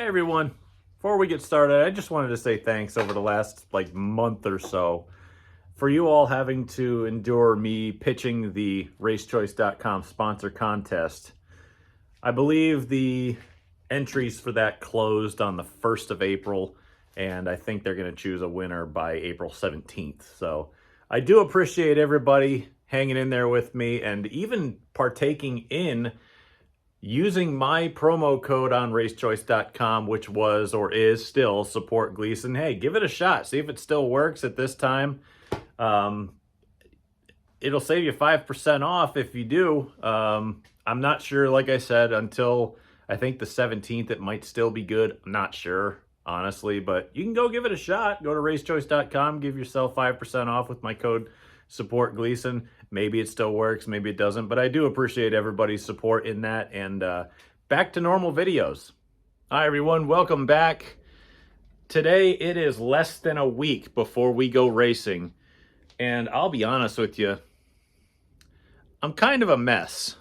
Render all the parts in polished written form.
Hey everyone, before we get started, I just wanted to say thanks over the last month or so for you all having to endure me pitching the racechoice.com sponsor contest. I believe the entries for that closed on the 1st of April, and I think they're going to choose a winner by April 17th. So I do appreciate everybody hanging in there with me and even partaking in using my promo code on racechoice.com, which was or is still support Gleason. Hey, give it a shot. See if it still works at this time. It'll save you 5% off if you do. I'm not sure, like I said, until I think the 17th, it might still be good. I'm not sure, honestly, but you can go give it a shot. Go to racechoice.com, give yourself 5% off with my code support Gleason. Maybe it still works, maybe it doesn't, but I do appreciate everybody's support in that. And back to normal videos. Hi everyone, welcome back. Today it is less than a week before we go racing, and I'll be honest with you, I'm kind of a mess.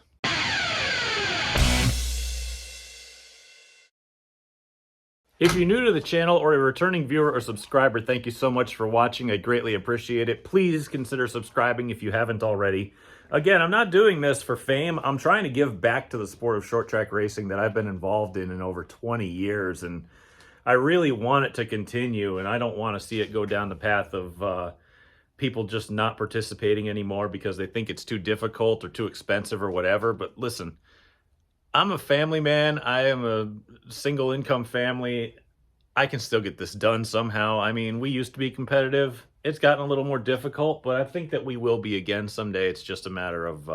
If you're new to the channel or a returning viewer or subscriber, thank you so much for watching. I greatly appreciate it. Please consider subscribing if you haven't already. Again, I'm not doing this for fame. I'm trying to give back to the sport of short track racing that I've been involved in over 20 years. And I really want it to continue, and I don't want to see it go down the path of people just not participating anymore because they think it's too difficult or too expensive or whatever. But listen, I'm a family man. I am a single income family. I can still get this done somehow. I mean, we used to be competitive. It's gotten a little more difficult, but I think that we will be again someday. It's just a matter of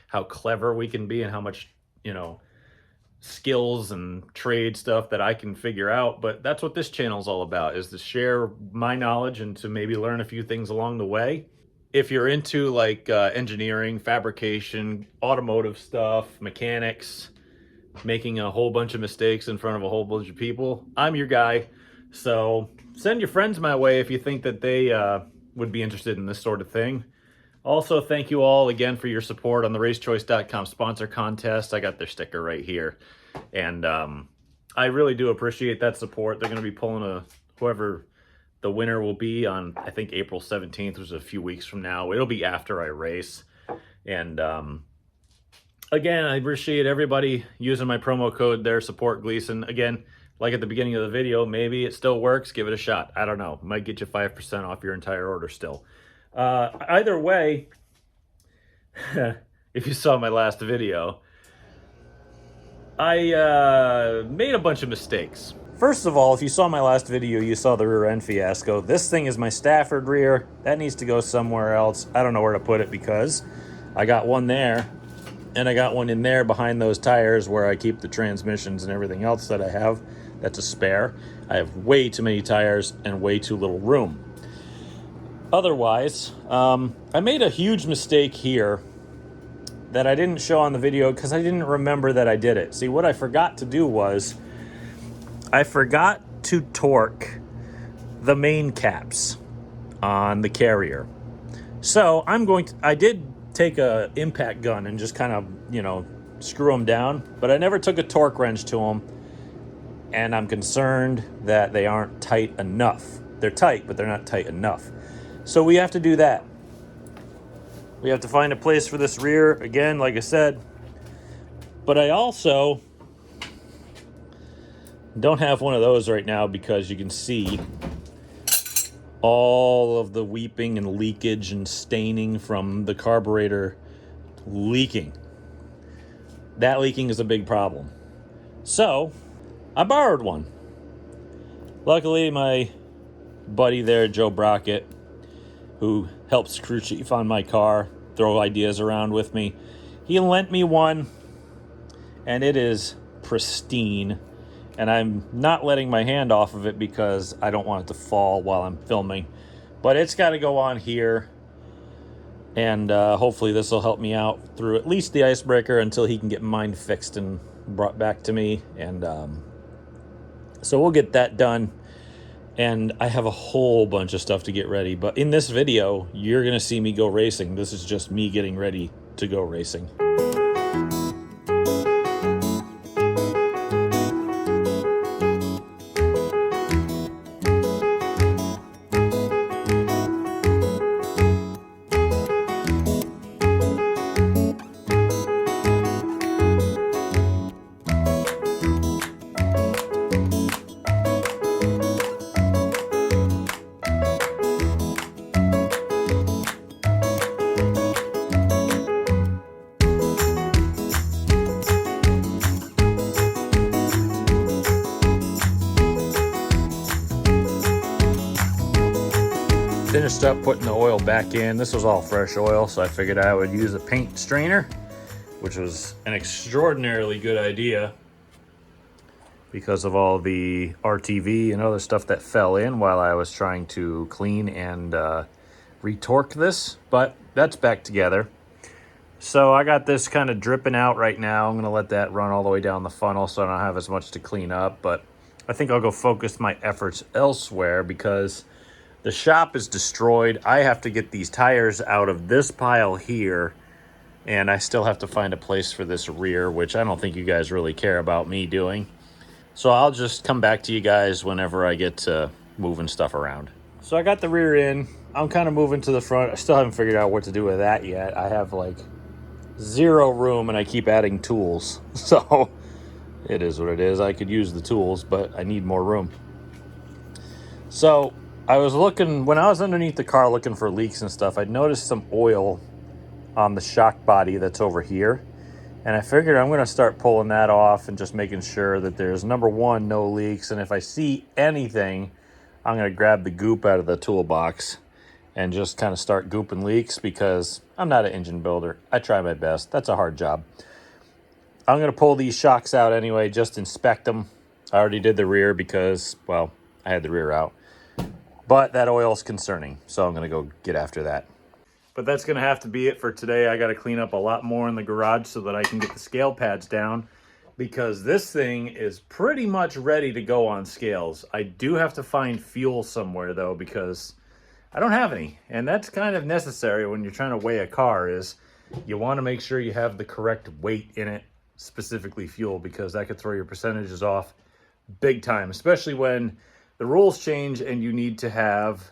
how clever we can be and how much, skills and trade stuff that I can figure out. But that's what this channel is all about, is to share my knowledge and to maybe learn a few things along the way. If you're into engineering, fabrication, automotive stuff, mechanics, making a whole bunch of mistakes in front of a whole bunch of people, I'm your guy. So send your friends my way if you think that they would be interested in this sort of thing. Also, thank you all again for your support on the racechoice.com sponsor contest. I got their sticker right here. And I really do appreciate that support. They're going to be pulling whoever the winner will be on, I think, April 17th, which is a few weeks from now. It'll be after I race. And again, I appreciate everybody using my promo code there, support Gleason. Again, like at the beginning of the video, maybe it still works. Give it a shot. I don't know. Might get you 5% off your entire order still. Either way, if you saw my last video, I made a bunch of mistakes. First of all, if you saw my last video, you saw the rear end fiasco. This thing is my Stafford rear. That needs to go somewhere else. I don't know where to put it because I got one there and I got one in there behind those tires where I keep the transmissions and everything else that I have. That's a spare. I have way too many tires and way too little room. Otherwise, I made a huge mistake here that I didn't show on the video because I didn't remember that I did it. See, what I forgot to do was I forgot to torque the main caps on the carrier. So I did take a impact gun and just kind of, screw them down, but I never took a torque wrench to them. And I'm concerned that they aren't tight enough. They're tight, but they're not tight enough. So we have to do that. We have to find a place for this rear, again, like I said. But I also don't have one of those right now because you can see all of the weeping and leakage and staining from the carburetor leaking. That leaking is a big problem. So I borrowed one. Luckily, my buddy there, Joe Brockett, who helps crew chief on my car, throw ideas around with me, he lent me one, and it is pristine. And I'm not letting my hand off of it because I don't want it to fall while I'm filming. But it's got to go on here. And hopefully this will help me out through at least the Icebreaker until he can get mine fixed and brought back to me. And so we'll get that done. And I have a whole bunch of stuff to get ready. But in this video, you're going to see me go racing. This is just me getting ready to go racing. finished up putting the oil back in. This was all fresh oil, so I figured I would use a paint strainer, which was an extraordinarily good idea because of all the RTV and other stuff that fell in while I was trying to clean and retorque this, but that's back together. So I got this kind of dripping out right now. I'm gonna let that run all the way down the funnel so I don't have as much to clean up, but I think I'll go focus my efforts elsewhere because the shop is destroyed. I have to get these tires out of this pile here, and I still have to find a place for this rear, which I don't think you guys really care about me doing. So I'll just come back to you guys whenever I get to moving stuff around. So I got the rear in. I'm kind of moving to the front. I still haven't figured out what to do with that yet. I have like zero room and I keep adding tools. So it is what it is. I could use the tools, but I need more room. So I was looking, when I was underneath the car looking for leaks and stuff, I'd noticed some oil on the shock body that's over here. And I figured I'm going to start pulling that off and just making sure that there's, number one, no leaks. And if I see anything, I'm going to grab the goop out of the toolbox and just kind of start gooping leaks because I'm not an engine builder. I try my best. That's a hard job. I'm going to pull these shocks out anyway, just inspect them. I already did the rear because, well, I had the rear out. But that oil is concerning, so I'm going to go get after that. But that's going to have to be it for today. I got to clean up a lot more in the garage so that I can get the scale pads down because this thing is pretty much ready to go on scales. I do have to find fuel somewhere though because I don't have any, and that's kind of necessary when you're trying to weigh a car. Is you want to make sure you have the correct weight in it, specifically fuel, because that could throw your percentages off big time, especially when the rules change and you need to have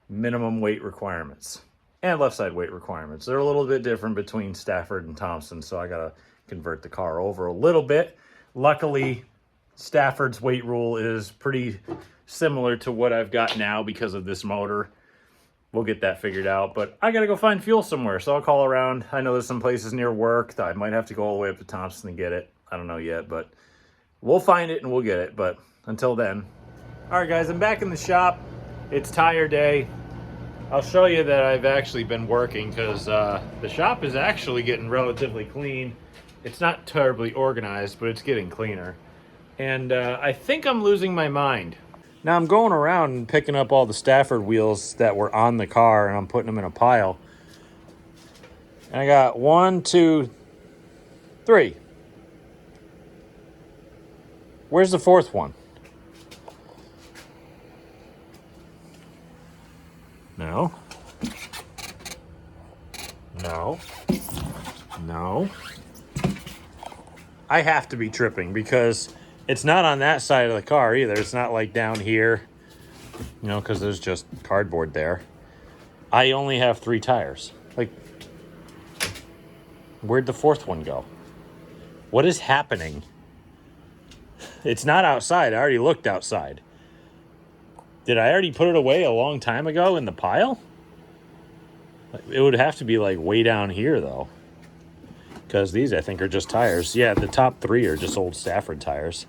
minimum weight requirements and left side weight requirements. They're a little bit different between Stafford and Thompson, so I gotta convert the car over a little bit. Luckily, Stafford's weight rule is pretty similar to what I've got now because of this motor. We'll get that figured out, but I gotta go find fuel somewhere, so I'll call around. I know there's some places near work that I might have to go all the way up to Thompson and get it. I don't know yet, but we'll find it and we'll get it, but until then. All right, guys, I'm back in the shop. It's tire day. I'll show you that I've actually been working because the shop is actually getting relatively clean. It's not terribly organized, but it's getting cleaner. And I think I'm losing my mind. Now I'm going around and picking up all the Stafford wheels that were on the car and I'm putting them in a pile. And I got 1, 2, 3. Where's the fourth one? No. No. No. I have to be tripping because it's not on that side of the car either. It's not like down here, you know, because there's just cardboard there. I only have 3 tires. Like, where'd the fourth one go? What is happening? It's not outside. I already looked outside. Did I already put it away a long time ago in the pile? It would have to be like way down here though. Because these I think are just tires. Yeah, the top 3 are just old Stafford tires.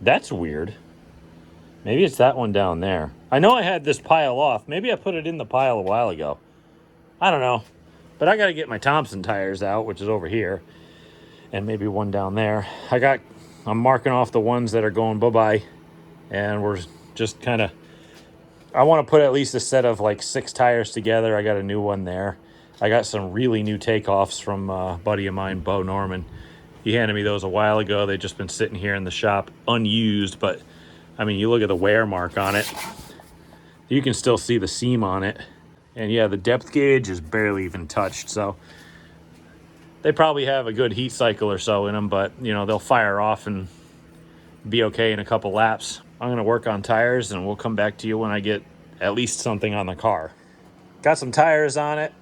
That's weird. Maybe it's that one down there. I know I had this pile off. Maybe I put it in the pile a while ago. I don't know. But I got to get my Thompson tires out, which is over here. And maybe one down there. I'm marking off the ones that are going bye-bye. And we're just kind of... I want to put at least a set of like 6 tires together. I got a new one there. I got some really new takeoffs from a buddy of mine, Bo Norman. He handed me those a while ago. They've just been sitting here in the shop unused, but I mean, you look at the wear mark on it, you can still see the seam on it. And yeah, the depth gauge is barely even touched. So they probably have a good heat cycle or so in them, but you know, they'll fire off and be okay in a couple laps. I'm going to work on tires and we'll come back to you when I get at least something on the car. Got some tires on it,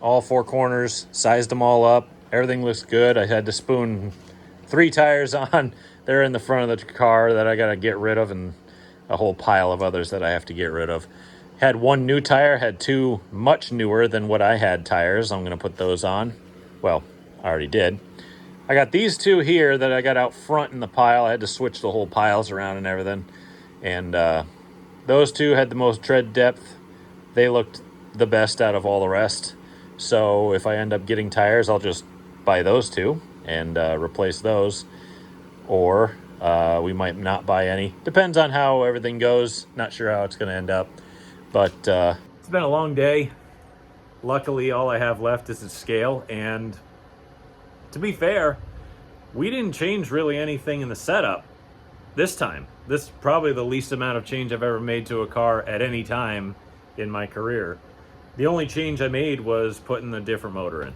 all 4 corners, sized them all up. Everything looks good. I had to spoon 3 tires on. They're in the front of the car that I got to get rid of and a whole pile of others that I have to get rid of. Had 1 new tire, had 2 much newer than what I had tires. I'm going to put those on. Well, I already did. I got these 2 here that I got out front in the pile. I had to switch the whole piles around and everything. And Those two had the most tread depth. They looked the best out of all the rest. So if I end up getting tires, I'll just buy those two and replace those. Or we might not buy any. Depends on how everything goes. Not sure how it's going to end up. But it's been a long day. Luckily, all I have left is a scale. And to be fair, we didn't change really anything in the setup this time. This is probably the least amount of change I've ever made to a car at any time in my career. The only change I made was putting the different motor in.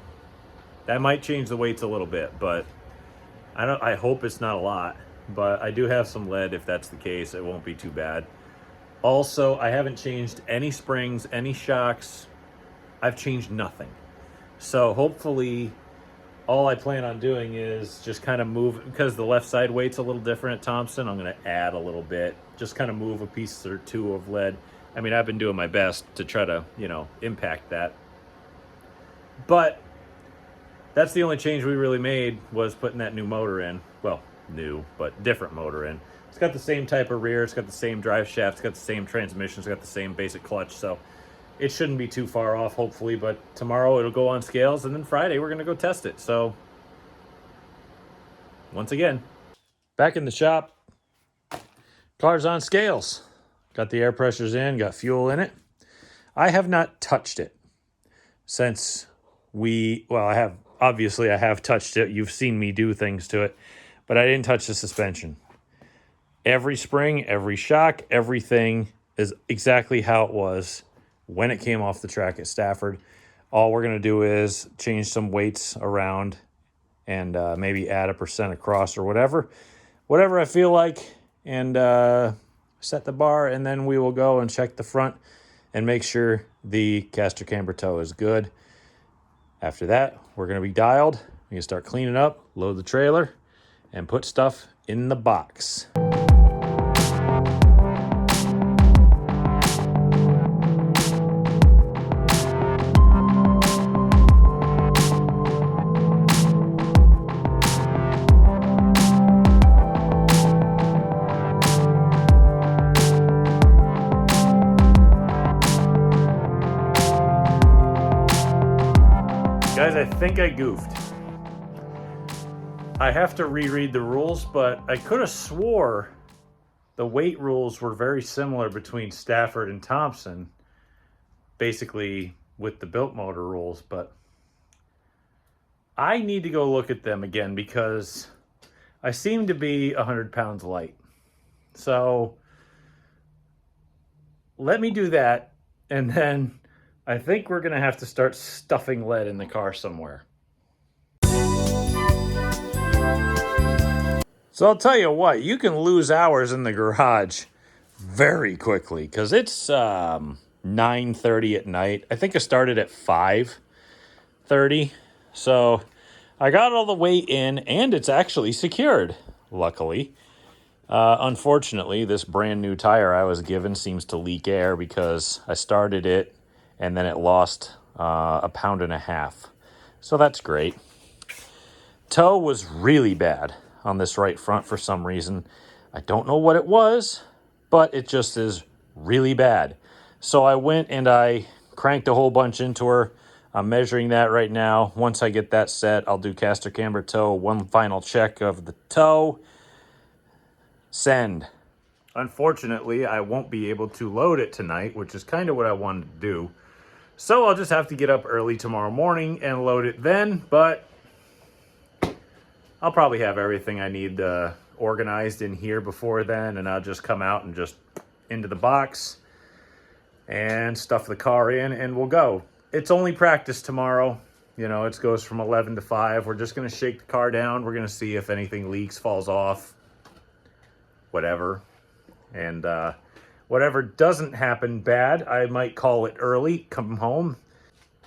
That might change the weights a little bit, but I hope it's not a lot. But I do have some lead. If that's the case, it won't be too bad. Also, I haven't changed any springs, any shocks. I've changed nothing. So hopefully all I plan on doing is just kind of move, because the left side weight's a little different at Thompson, I'm going to add a little bit, just kind of move a piece or two of lead. I mean, I've been doing my best to try to, impact that. But that's the only change we really made, was putting that new motor in. Well, new, but different motor in. It's got the same type of rear, it's got the same drive shaft, it's got the same transmission, it's got the same basic clutch, so it shouldn't be too far off, hopefully. But tomorrow it'll go on scales, and then Friday we're going to go test it. So once again, back in the shop, car's on scales. Got the air pressures in, got fuel in it. I have not touched it since I have touched it. You've seen me do things to it, but I didn't touch the suspension. Every spring, every shock, everything is exactly how it was when it came off the track at Stafford. All we're going to do is change some weights around and maybe add 1% across or whatever I feel like, and set the bar, and then we will go and check the front and make sure the caster camber toe is good. After that, we're going to be dialed. We can start cleaning up, load the trailer, and put stuff in the box. Guys, I think I goofed. I have to reread the rules, but I could have swore the weight rules were very similar between Stafford and Thompson, basically with the built motor rules, but I need to go look at them again because I seem to be 100 pounds light. So let me do that, and then I think we're going to have to start stuffing lead in the car somewhere. So I'll tell you what, you can lose hours in the garage very quickly, because it's 9:30 at night. I think I started at 5:30. So I got all the weight in, and it's actually secured, luckily. Unfortunately, this brand new tire I was given seems to leak air because I started it and then it lost 1.5 pounds. So that's great. Toe was really bad on this right front for some reason. I don't know what it was, but it just is really bad. So I went and I cranked a whole bunch into her. I'm measuring that right now. Once I get that set, I'll do caster camber toe, one final check of the toe. Send. Unfortunately, I won't be able to load it tonight, which is kind of what I wanted to do. So I'll just have to get up early tomorrow morning and load it then, but I'll probably have everything I need organized in here before then, and I'll just come out and just into the box and stuff the car in, and we'll go. It's only practice tomorrow. It goes from 11 to 5. We're just going to shake the car down. We're going to see if anything leaks, falls off, whatever. And whatever doesn't happen bad, I might call it early, come home.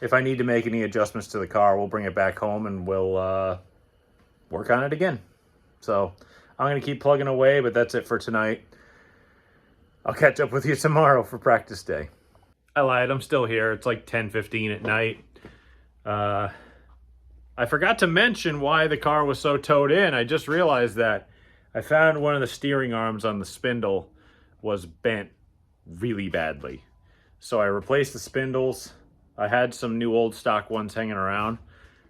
If I need to make any adjustments to the car, we'll bring it back home and we'll work on it again. So I'm going to keep plugging away, but that's it for tonight. I'll catch up with you tomorrow for practice day. I lied, I'm still here. It's like 10:15 at night. I forgot to mention why the car was so towed in. I just realized that I found one of the steering arms on the spindle was bent really badly. So I replaced the spindles. I had some new old stock ones hanging around.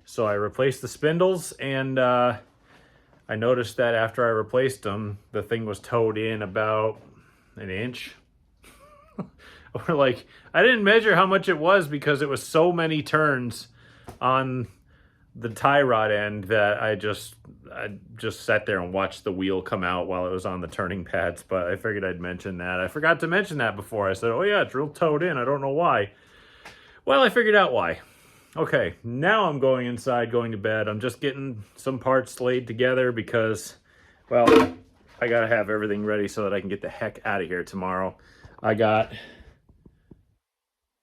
So I replaced the spindles, and I noticed that after I replaced them, the thing was towed in about an inch. Or like, I didn't measure how much it was because it was so many turns on the tie rod end that I just sat there and watched the wheel come out while it was on the turning pads. But I figured I'd mention that. I forgot to mention that before. I said, oh yeah, it's real towed in. I don't know why. Well, I figured out why. Okay, now I'm going inside, going to bed. I'm just getting some parts laid together because, well, I gotta have everything ready so that I can get the heck out of here tomorrow. I got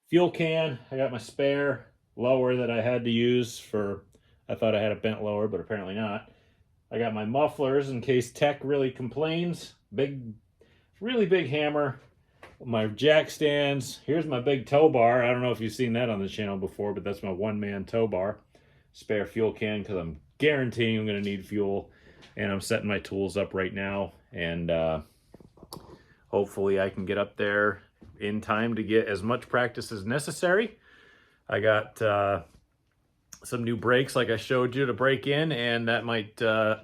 fuel can, I got my spare lower that I had to use for, I thought I had a bent lower, but apparently not. I got my mufflers in case tech really complains. Really big hammer. My jack stands. Here's my big tow bar. I don't know if you've seen that on the channel before, but that's my one-man tow bar. Spare fuel can because I'm guaranteeing I'm going to need fuel. And I'm setting my tools up right now. And hopefully I can get up there in time to get as much practice as necessary. I got some new brakes like I showed you to break in, and that might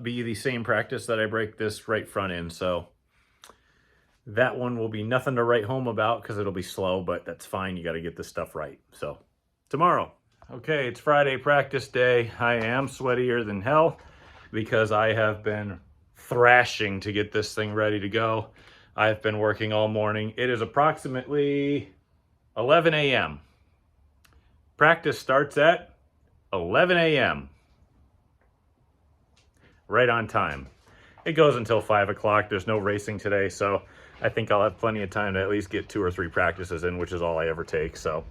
be the same practice that I break this right front in. So that one will be nothing to write home about because it'll be slow, but that's fine. You got to get this stuff right. So tomorrow. Okay, it's Friday practice day. I am sweatier than hell because I have been thrashing to get this thing ready to go. I've been working all morning. It is approximately 11 a.m. Practice starts at 11 a.m. Right on time. It goes until 5 o'clock. There's no racing today, so I think I'll have plenty of time to at least get 2 or 3 practices in, which is all I ever take. So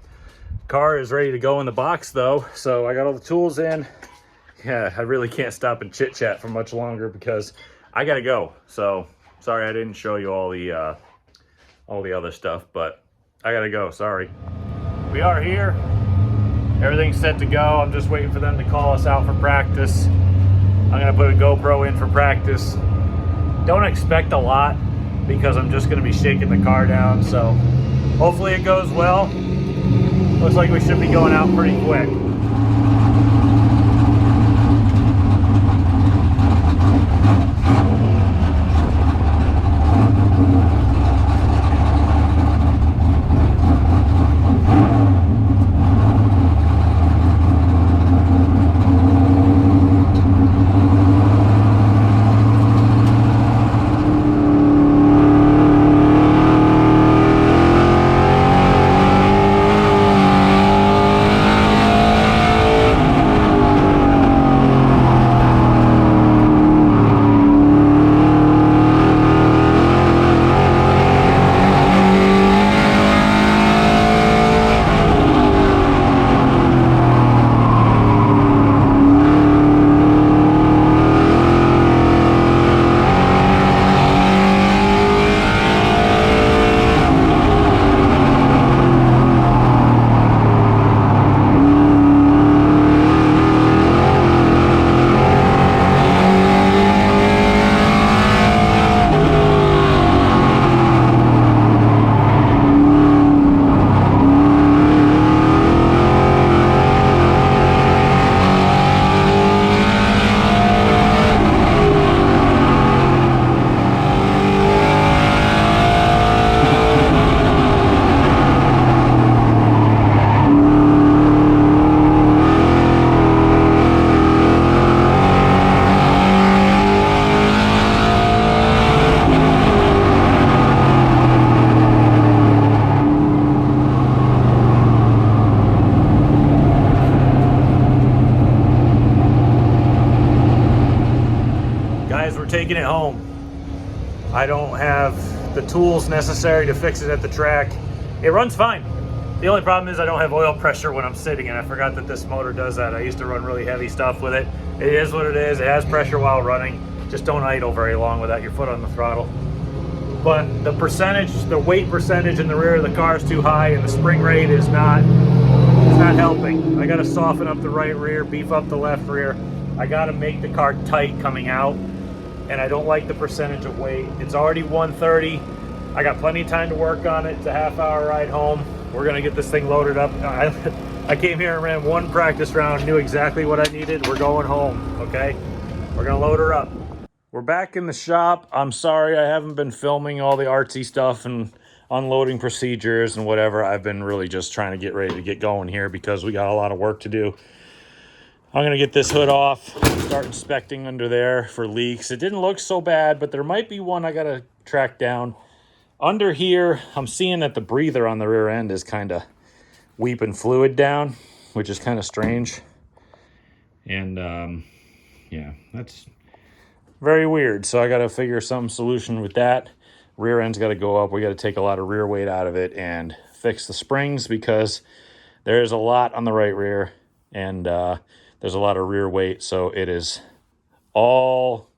car is ready to go in the box though, so I got all the tools in. Yeah, I really can't stop and chit chat for much longer because I gotta go. So sorry I didn't show you all the other stuff, but I gotta go. Sorry. We are here. Everything's set to go. I'm just waiting for them to call us out for practice. I'm gonna put a GoPro in for practice. Don't expect a lot because I'm just gonna be shaking the car down. So hopefully it goes well. Looks like we should be going out pretty quick. Taking it home. I don't have the tools necessary to fix it at the track. It runs fine. The only problem is I don't have oil pressure when I'm sitting, and I forgot that this motor does that. I used to run really heavy stuff with it. It is what it is. It has pressure while running. Just don't idle very long without your foot on the throttle. But the percentage, the weight percentage in the rear of the car is too high, and the spring rate is not helping. I got to soften up the right rear, beef up the left rear. I got to make the car tight coming out. And I don't like the percentage of weight. It's already 130. I got plenty of time to work on it. It's a half-hour ride home. We're gonna get this thing loaded up. I came here and ran one practice round, knew exactly what I needed. We're going home, okay? We're gonna load her up. We're back in the shop. I'm sorry I haven't been filming all the artsy stuff and unloading procedures and whatever. I've been really just trying to get ready to get going here because we got a lot of work to do. I'm gonna get this hood off, start inspecting under there for leaks. It didn't look so bad, but there might be one I gotta track down. Under here, I'm seeing that the breather on the rear end is kind of weeping fluid down, which is kind of strange. And yeah, that's very weird. So I got to figure some solution with that. Rear end's got to go up. We got to take a lot of rear weight out of it and fix the springs because there's a lot on the right rear and there's a lot of rear weight. So it is all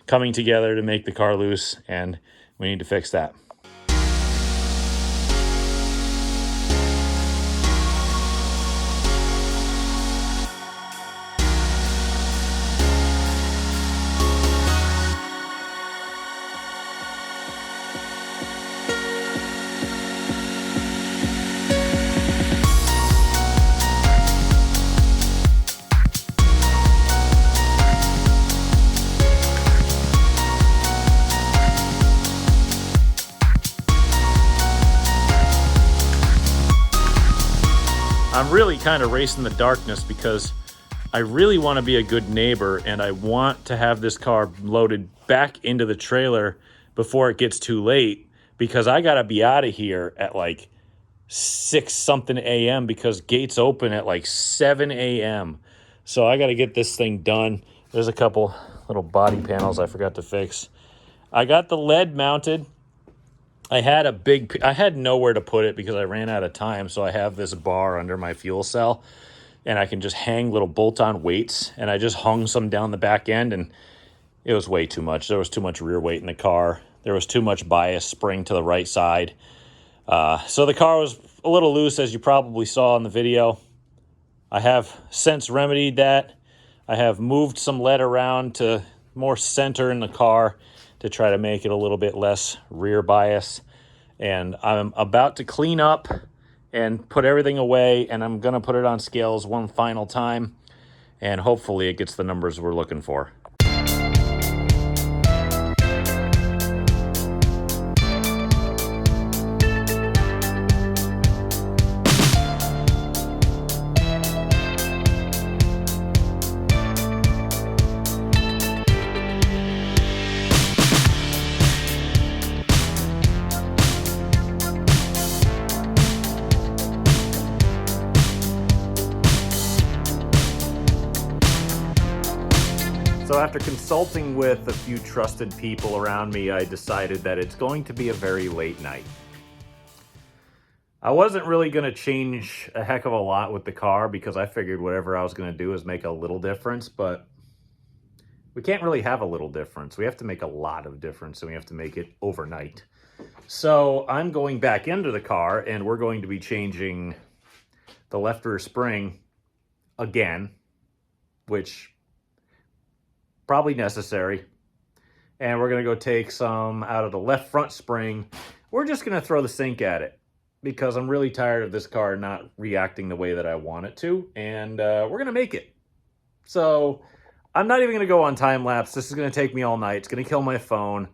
coming together to make the car loose, and we need to fix that. I'm really kind of racing the darkness because I really want to be a good neighbor and I want to have this car loaded back into the trailer before it gets too late, because I got to be out of here at like 6 something a.m. because gates open at like 7 a.m. So I got to get this thing done. There's a couple little body panels I forgot to fix. I got the lead mounted. I had nowhere to put it because I ran out of time. So I have this bar under my fuel cell and I can just hang little bolt-on weights, and I just hung some down the back end and it was way too much. There was too much rear weight in the car. There was too much bias spring to the right side. So the car was a little loose, as you probably saw in the video. I have since remedied that. I have moved some lead around to more center in the car to try to make it a little bit less rear bias. And I'm about to clean up and put everything away, and I'm gonna put it on scales one final time, and hopefully it gets the numbers we're looking for. So after consulting with a few trusted people around me, I decided that it's going to be a very late night. I wasn't really going to change a heck of a lot with the car because I figured whatever I was going to do is make a little difference, but we can't really have a little difference. We have to make a lot of difference, and we have to make it overnight. So I'm going back into the car, and we're going to be changing the left rear spring again, which probably necessary. And we're going to go take some out of the left front spring. We're just going to throw the sink at it because I'm really tired of this car not reacting the way that I want it to. And we're going to make it. So I'm not even going to go on time lapse. This is going to take me all night. It's going to kill my phone.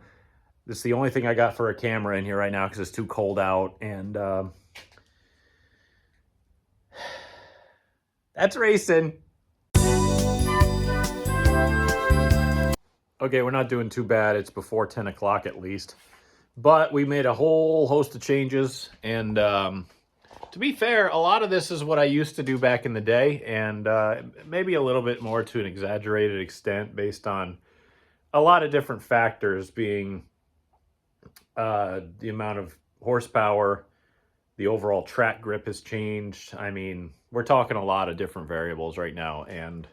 This is the only thing I got for a camera in here right now because it's too cold out. And that's racing. Okay, we're not doing too bad. It's before 10 o'clock at least. But we made a whole host of changes. And to be fair, a lot of this is what I used to do back in the day. And maybe a little bit more to an exaggerated extent based on a lot of different factors, being the amount of horsepower, the overall track grip has changed. I mean, we're talking a lot of different variables right now. And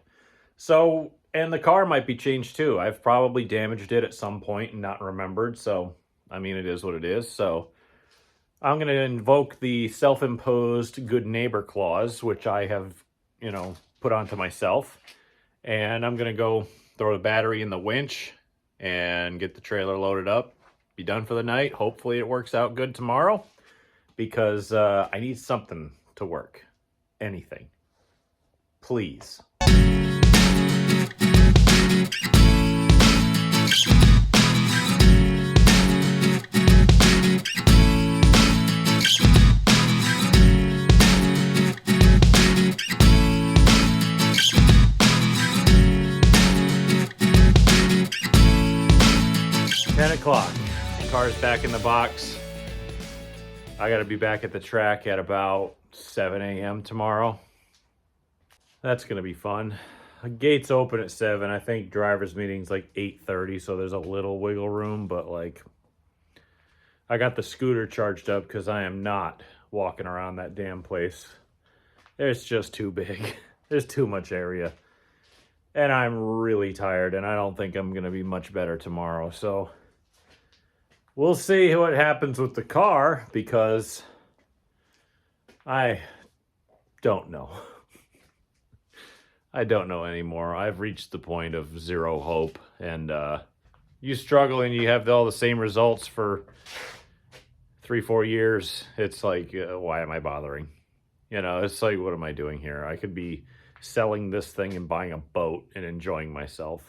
so... and the car might be changed too. I've probably damaged it at some point and not remembered. So, I mean, it is what it is. So, I'm going to invoke the self-imposed good neighbor clause, which I have, put onto myself. And I'm going to go throw the battery in the winch and get the trailer loaded up be done for the night. Hopefully it works out good tomorrow because I need something to work. Anything. Please. 10 o'clock. Car's back in the box. I got to be back at the track at about 7 a.m. tomorrow. That's going to be fun. The gates open at 7. I think driver's meeting's like 8:30, so there's a little wiggle room, but like I got the scooter charged up because I am not walking around that damn place. It's just too big. There's too much area. And I'm really tired, and I don't think I'm going to be much better tomorrow, so we'll see what happens with the car because I don't know. I don't know anymore. I've reached the point of zero hope, and you struggle and you have all the same results for 3-4 years. It's like, why am I bothering? You know, it's like, what am I doing here? I could be selling this thing and buying a boat and enjoying myself.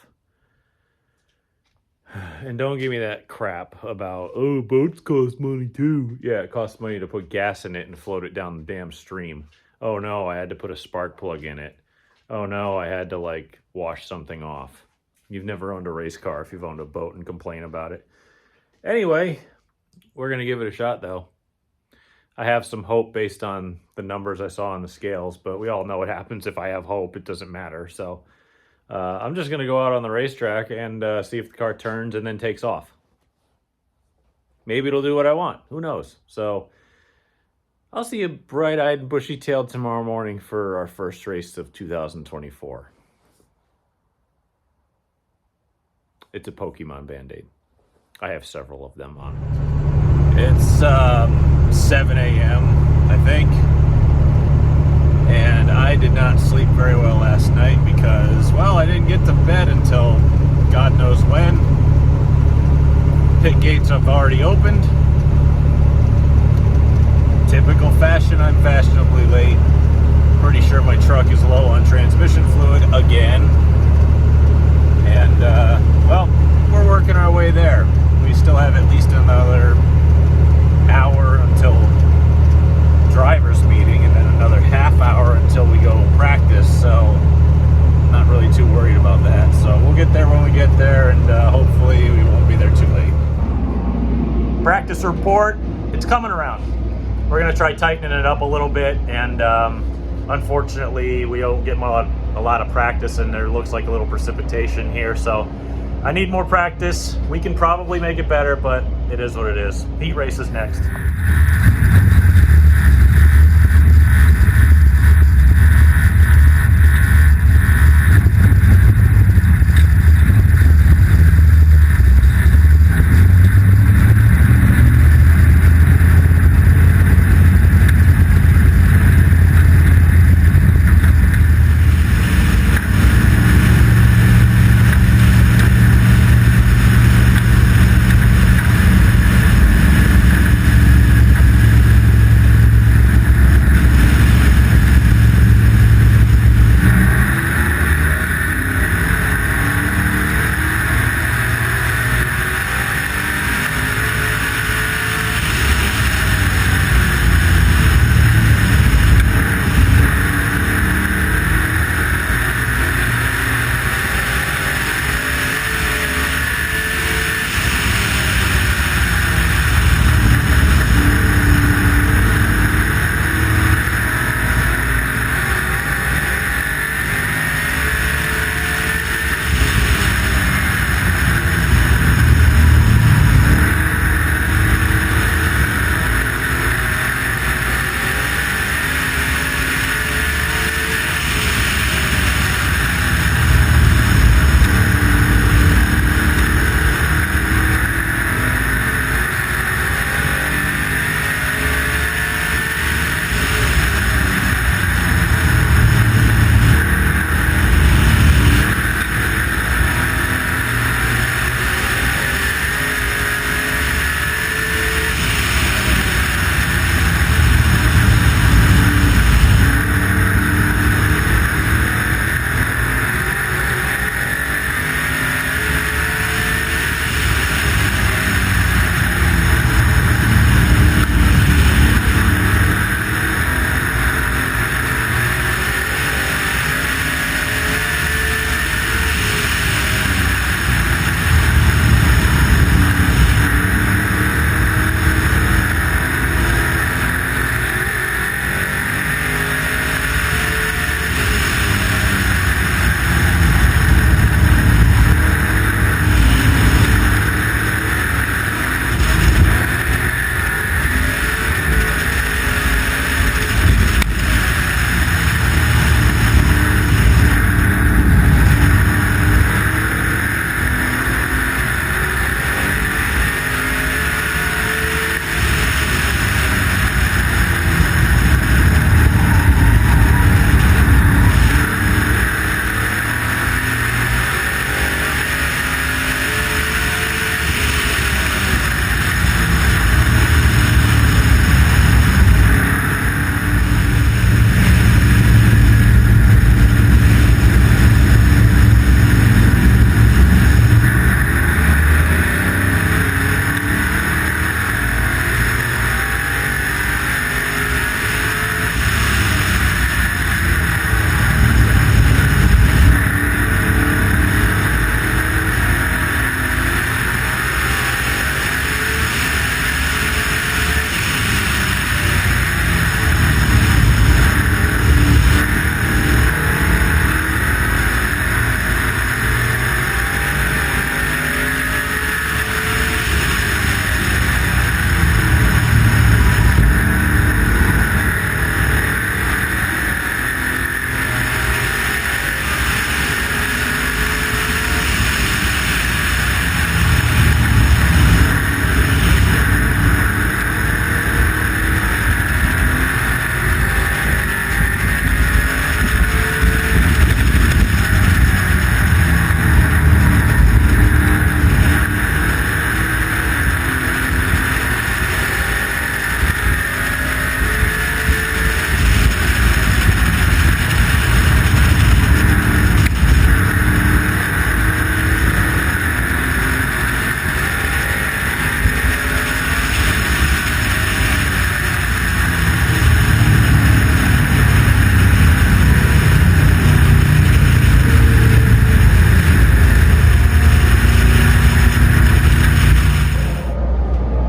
And don't give me that crap about, oh, boats cost money too. Yeah, it costs money to put gas in it and float it down the damn stream. Oh no, I had to put a spark plug in it. Oh no, I had to like wash something off. You've never owned a race car if you've owned a boat and complain about it. Anyway, we're going to give it a shot though. I have some hope based on the numbers I saw on the scales, but we all know what happens if I have hope. It doesn't matter. So I'm just going to go out on the racetrack and see if the car turns and then takes off. Maybe it'll do what I want. Who knows? So I'll see you bright-eyed and bushy-tailed tomorrow morning for our first race of 2024. It's a Pokemon Band-Aid. I have several of them on. It's 7 a.m., I think. And I did not sleep very well last night because, well, I didn't get to bed until God knows when. Pit gates have already opened. Typical fashion, I'm fashionably late. Pretty sure my truck is low on transmission fluid again. And, well, we're working our way there. We still have at least another hour until driver's meeting and then another half hour until we go practice. So, not really too worried about that. So, we'll get there when we get there, and hopefully we won't be there too late. Practice report, it's coming around. We're going to try tightening it up a little bit, and unfortunately we don't get a lot of practice, and there looks like a little precipitation here, so I need more practice. We can probably make it better, but it is what it is. Heat race is next.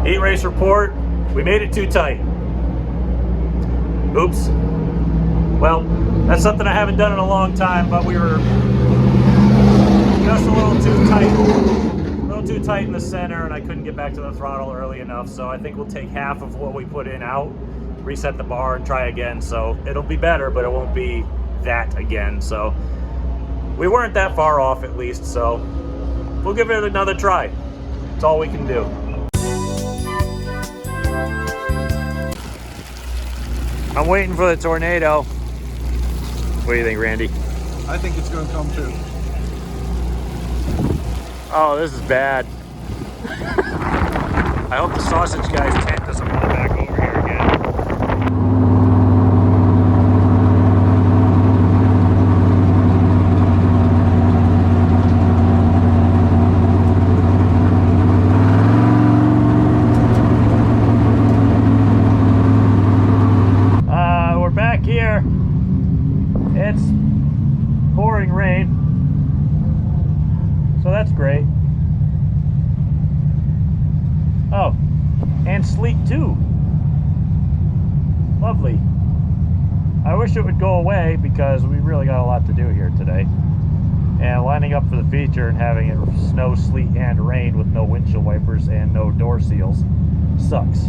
Heat race report. We made it too tight. Oops. Well, that's something I haven't done in a long time, but we were just a little too tight. A little too tight in the center, and I couldn't get back to the throttle early enough, so I think we'll take half of what we put in out, reset the bar, and try again. So it'll be better, but it won't be that again. So we weren't that far off, at least, so we'll give it another try. It's all we can do. I'm waiting for the tornado. What do you think, Randy? I think it's going to come too. Oh, this is bad. I hope the sausage guy's tent doesn't blow back over here again. We're back here. It's pouring rain, so that's great. Oh, and sleet too. Lovely. I wish it would go away because we really got a lot to do here today. And lining up for the feature and having it snow, sleet, and rain with no windshield wipers and no door seals sucks.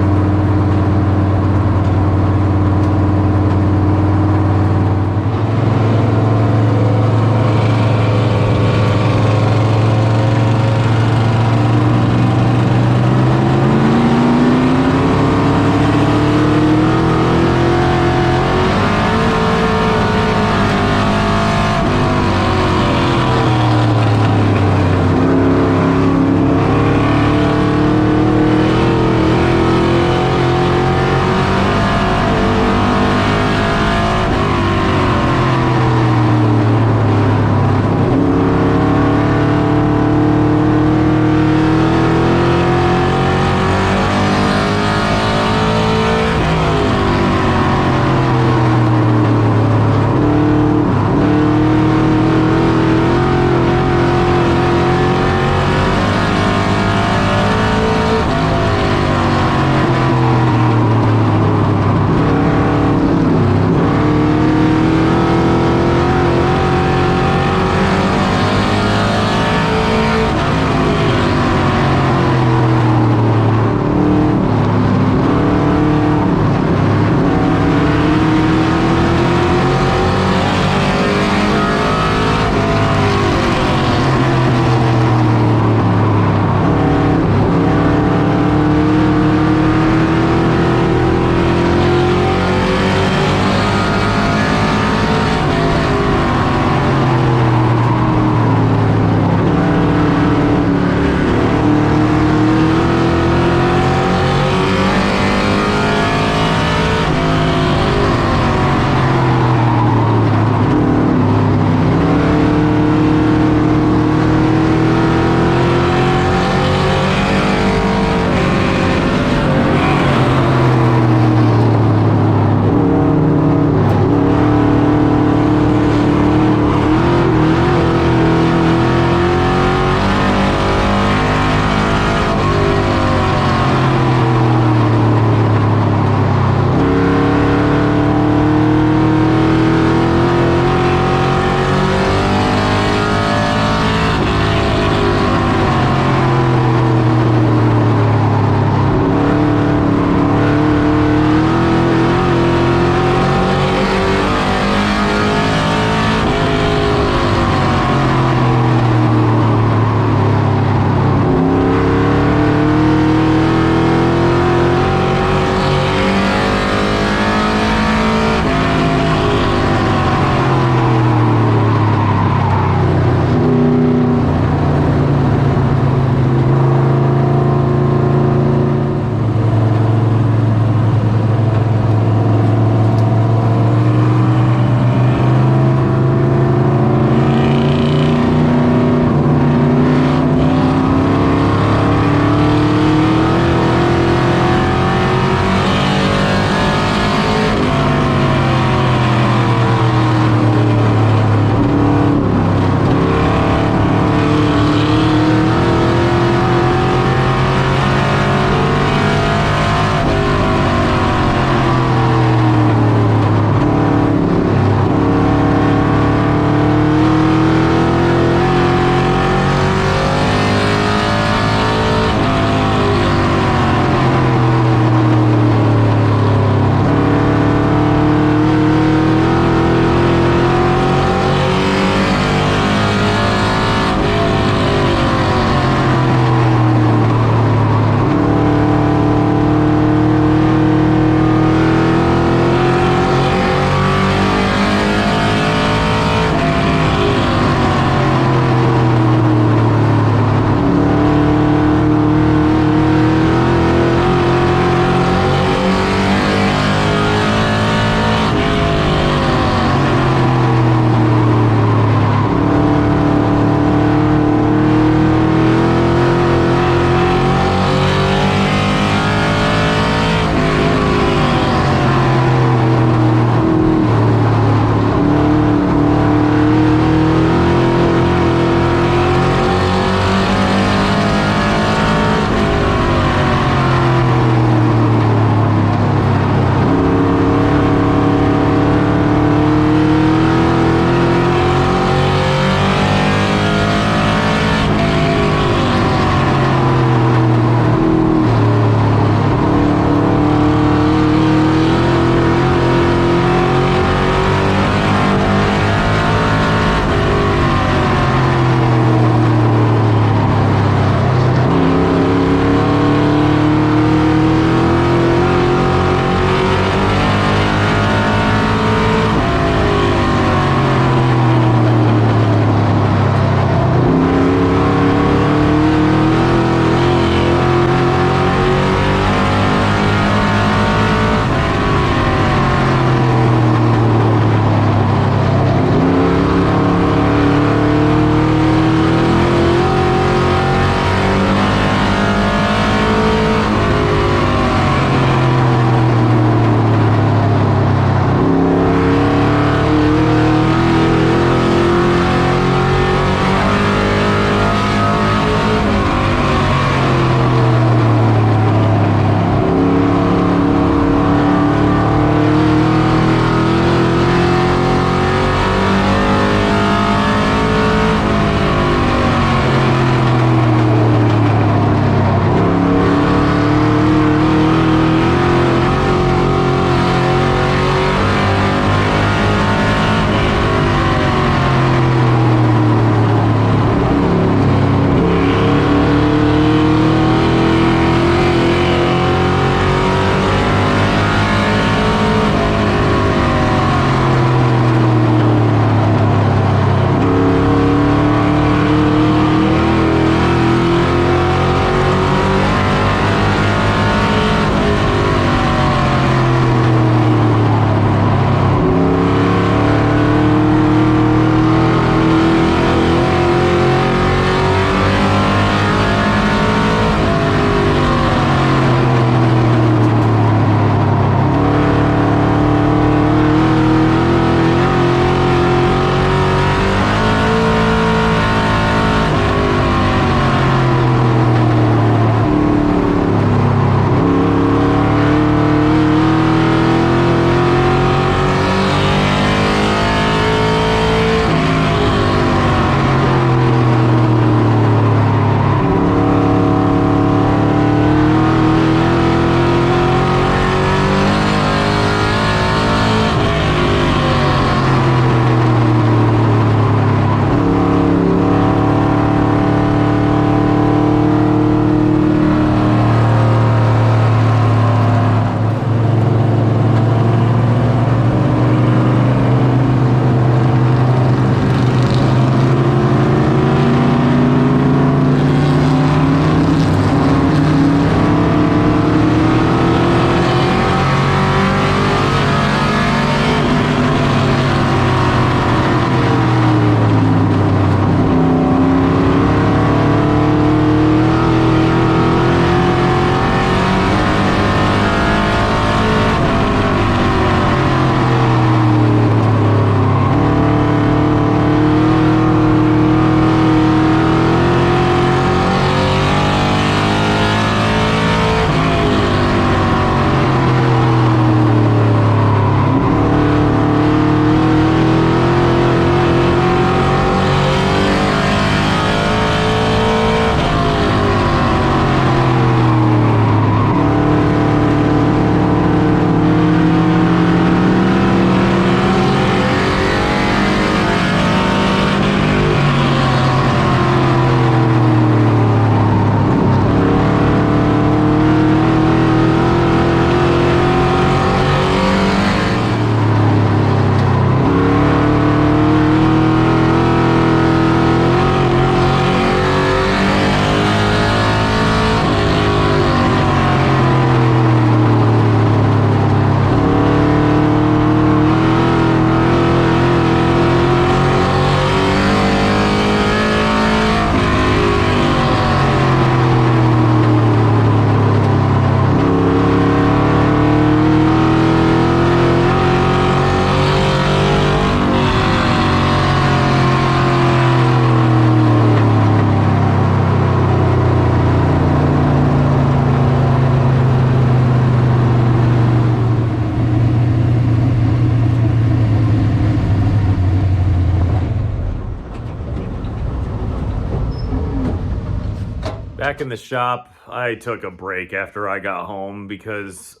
Back in the shop, I took a break after I got home because,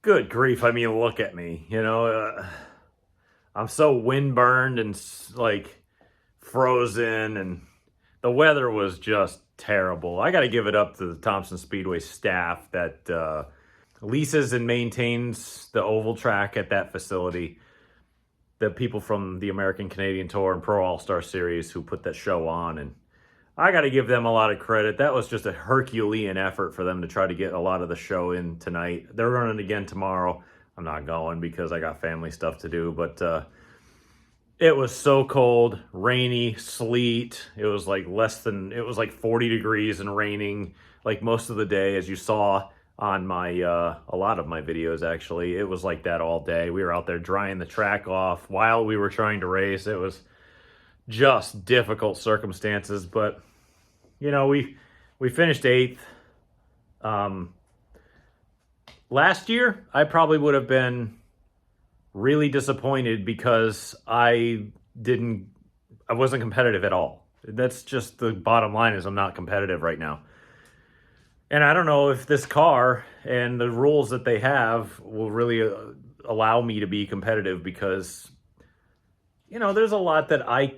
good grief, I mean, look at me, I'm so windburned and like frozen, and the weather was just terrible. I got to give it up to the Thompson Speedway staff that leases and maintains the oval track at that facility. The people from the American Canadian Tour and Pro All-Star Series who put that show on, and I got to give them a lot of credit. That was just a Herculean effort for them to try to get a lot of the show in tonight. They're running again tomorrow. I'm not going because I got family stuff to do, but it was so cold, rainy, sleet. It was like 40 degrees and raining like most of the day, as you saw on my a lot of my videos. Actually, it was like that all day. We were out there drying the track off while we were trying to race. It was just difficult circumstances, but we finished 8th. Last year I probably would have been really disappointed because I wasn't competitive at all. That's just the bottom line, is I'm not competitive right now. And I don't know if this car and the rules that they have will really allow me to be competitive, because there's a lot that I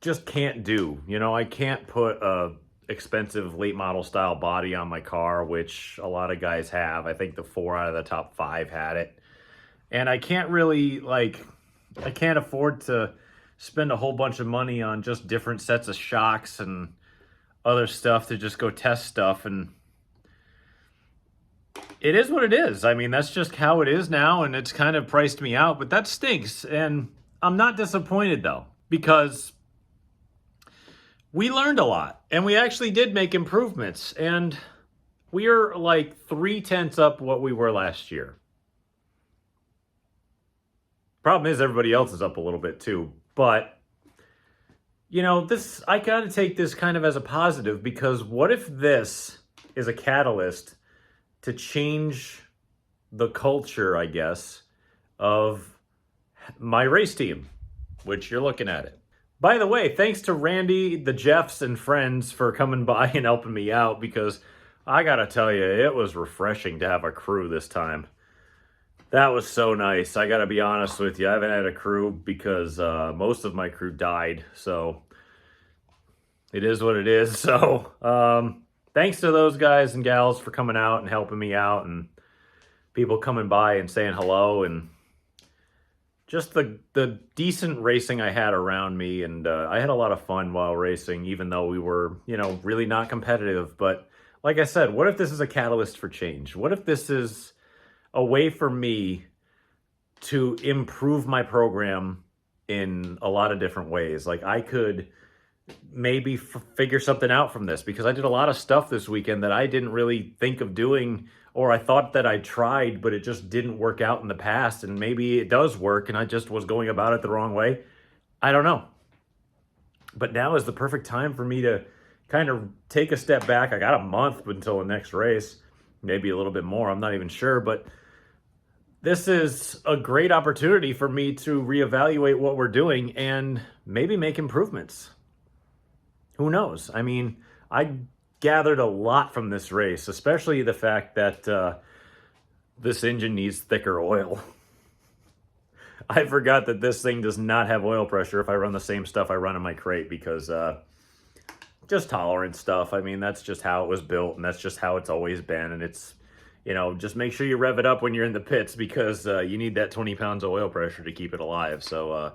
just can't do. I can't put a expensive late model style body on my car, which a lot of guys have. I think the 4 out of the top 5 had it. And I can't really, I can't afford to spend a whole bunch of money on just different sets of shocks and other stuff to just go test stuff. And it is what it is. I mean, that's just how it is now, and it's kind of priced me out, but that stinks. And I'm not disappointed though, because we learned a lot and we actually did make improvements, and we are like 3/10 up what we were last year. Problem is everybody else is up a little bit too, but I got to take this kind of as a positive, because what if this is a catalyst to change the culture, I guess, of my race team, which you're looking at it. By the way, thanks to Randy, the Jeffs, and friends for coming by and helping me out, because I got to tell you, it was refreshing to have a crew this time. That was so nice. I got to be honest with you. I haven't had a crew because most of my crew died. So it is what it is. So thanks to those guys and gals for coming out and helping me out, and people coming by and saying hello, and just the decent racing I had around me. And I had a lot of fun while racing, even though we were, really not competitive. But like I said, what if this is a catalyst for change? What if this is a way for me to improve my program in a lot of different ways? Like, I could maybe figure something out from this, because I did a lot of stuff this weekend that I didn't really think of doing, or I thought that I tried, but it just didn't work out in the past. And maybe it does work and I just was going about it the wrong way. I don't know. But now is the perfect time for me to kind of take a step back. I got a month until the next race, maybe a little bit more. I'm not even sure, but this is a great opportunity for me to reevaluate what we're doing and maybe make improvements. Who knows? I mean, I gathered a lot from this race, especially the fact that this engine needs thicker oil. I forgot that this thing does not have oil pressure if I run the same stuff I run in my crate, because just tolerance stuff. I mean, that's just how it was built, and that's just how it's always been. And it's, just make sure you rev it up when you're in the pits, because you need that 20 pounds of oil pressure to keep it alive. So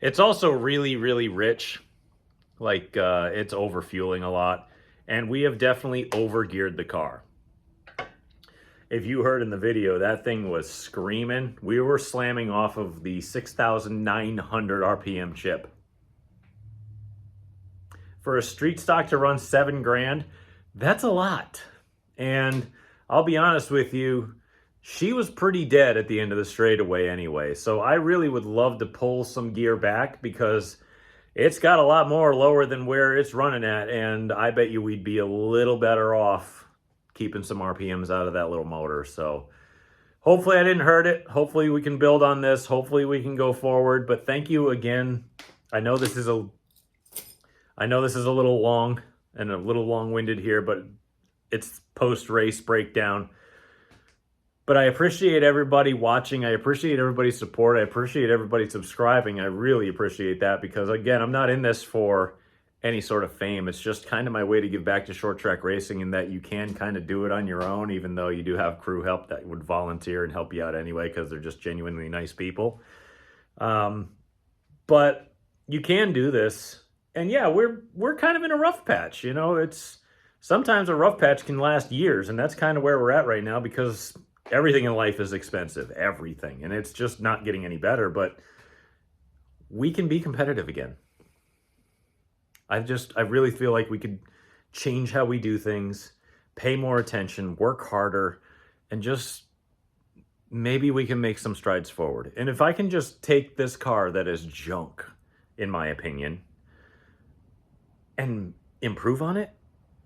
it's also really, really rich. It's overfueling a lot. And we have definitely overgeared the car. If you heard in the video, that thing was screaming. We were slamming off of the 6,900 RPM chip. For a street stock to run $7,000, that's a lot. And I'll be honest with you, she was pretty dead at the end of the straightaway anyway. So I really would love to pull some gear back, because it's got a lot more lower than where it's running at. And I bet you we'd be a little better off keeping some RPMs out of that little motor. So hopefully I didn't hurt it. Hopefully we can build on this. Hopefully we can go forward. But thank you again. I know this is a little long, and a little long-winded here, but it's post-race breakdown. But I appreciate everybody watching. I appreciate everybody's support. I appreciate everybody subscribing. I really appreciate that because, again, I'm not in this for any sort of fame. It's just kind of my way to give back to short track racing, in that you can kind of do it on your own, even though you do have crew help that would volunteer and help you out anyway because they're just genuinely nice people. But you can do this. And yeah, we're kind of in a rough patch. You know, it's sometimes a rough patch can last years, and that's kind of where we're at right now because everything in life is expensive, everything, and it's just not getting any better, but we can be competitive again. I really feel like we could change how we do things, pay more attention, work harder, and just maybe we can make some strides forward. And if I can just take this car that is junk, in my opinion, and improve on it,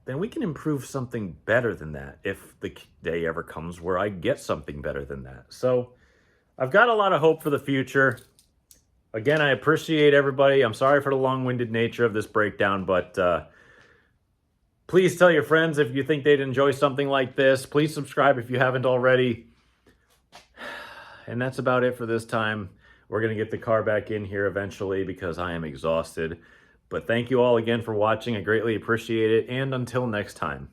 then we can improve something better than that if the day ever comes where I get something better than that. So I've got a lot of hope for the future. Again, I appreciate everybody. I'm sorry for the long-winded nature of this breakdown, but please tell your friends if you think they'd enjoy something like this. Please subscribe if you haven't already. And that's about it for this time. We're going to get the car back in here eventually because I am exhausted. But thank you all again for watching. I greatly appreciate it. And until next time.